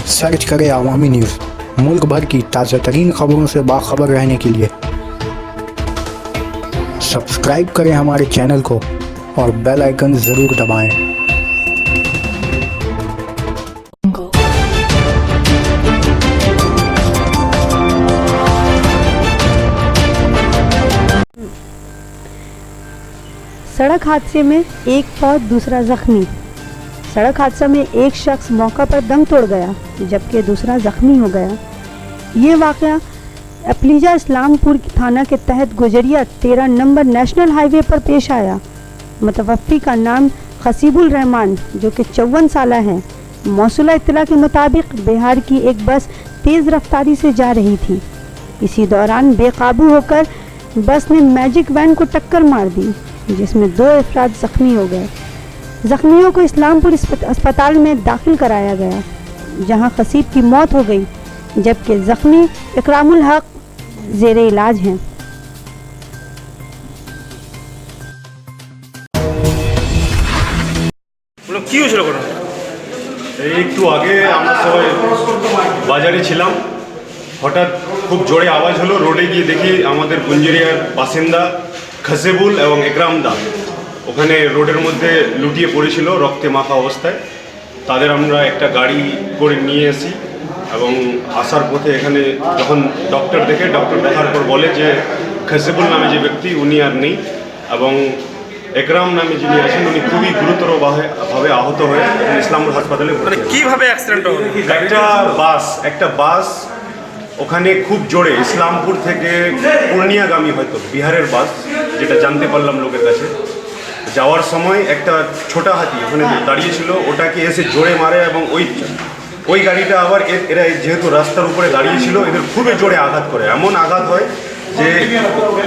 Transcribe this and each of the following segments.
Search करें अवामी news. मुल्क भर की ताज़ा तरीन खबरों से बाखबर रहने के लिए सब्सक्राइब करें हमारे चैनल को और बेल आइकन ज़रूर दबाएं। सड़क हादसे में एक फौत दूसरा जख्मी। सड़क हादसा में एक शख्स मौका पर दम तोड़ गया जबकि दूसरा जख्मी हो गया। ये वाक़या अपलीजा इस्लामपुर थाना के तहत गुजरिया 13 नंबर नेशनल हाईवे पर पेश आया। मुतवफ़्फ़ी का नाम खसीबुल रहमान जो कि 54 साल है। मौसूला इत्तला के मुताबिक बिहार की एक बस तेज़ रफ्तारी से जा रही थी। इसी दौरान बेकाबू होकर बस ने मैजिक वैन को टक्कर मार दी जिसमें 2 अफराद ज़ख्मी हो गए। ज़ख्मियों को इस्लामपुर अस्पताल में दाखिल कराया गया जहां खसीब की मौत हो गई जबकि ज़ख्मी इकरामुल हक ज़ेरे इलाज हैं। কি হয়েছিল ঘটনা? একটু আগে আমরা সবাই বাজারে ছিলাম, হঠাৎ খুব জোরে আওয়াজ হলো। রোডে গিয়ে দেখি আমাদের গুঞ্জরিয়ার বাসিন্দা খসেবুল এবং একরাম দা ওখানে রোডের মধ্যে লুটিয়ে পড়েছিল রক্তে মাখা অবস্থায়। তাদের আমরা একটা গাড়ি করে নিয়ে আসি এবং আসার পথে এখানে যখন ডক্টর দেখার পর বলে যে খসেবুল নামে যে ব্যক্তি উনি আর নেই এবং একরাম নামে যিনি আছেন উনি খুবই গুরুতরভাবে আহত হয়ে ইসলামপুর হাসপাতালে মানে কিভাবে অ্যাক্সিডেন্ট হলো? একটা বাস ওখানে খুব জোরে ইসলামপুর থেকে পূর্ণিয়াগামী হয়তো বিহারের বাস, যেটা জানতে পারলাম লোকের কাছে। যাওয়ার সময় একটা ছোটা হাতি ওখানে দাঁড়িয়েছিল, ওটাকে এসে জোরে মারে এবং ওই গাড়িটা আবার এরা যেহেতু রাস্তার উপরে দাঁড়িয়েছিল এদের খুবই জোরে আঘাত করে। এমন আঘাত হয় যে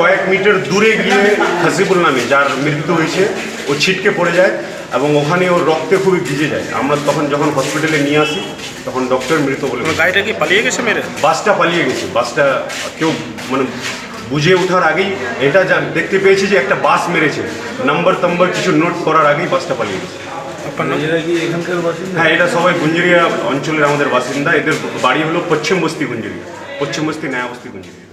কয়েক মিটার দূরে গিয়ে খসিবুল নামে যার মৃত্যু হয়েছে ও ছিটকে পড়ে যায় এবং ওখানে ওর রক্তে খুবই ভিজে যায়। আমরা তখন যখন হসপিটালে নিয়ে আসি তখন ডক্টর মৃত বলে। গাড়িটা কি পালিয়ে গেছে মেরে? বাসটা পালিয়ে গেছে। বাসটা কেউ মানে বুঝে ওঠার আগেই এটা দেখতে পেয়েছি যে একটা বাস মেরেছে, নাম্বার কিছু নোট করার আগেই বাসটা পালিয়ে গেছে। হ্যাঁ, এটা সবাই গুঞ্জরিয়া অঞ্চলের আমাদের বাসিন্দা। এদের বাড়ি হলো পশ্চিম বস্তি গুঞ্জরিয়া, পশ্চিম বস্তি নয়া বস্তি গুঞ্জরিয়া।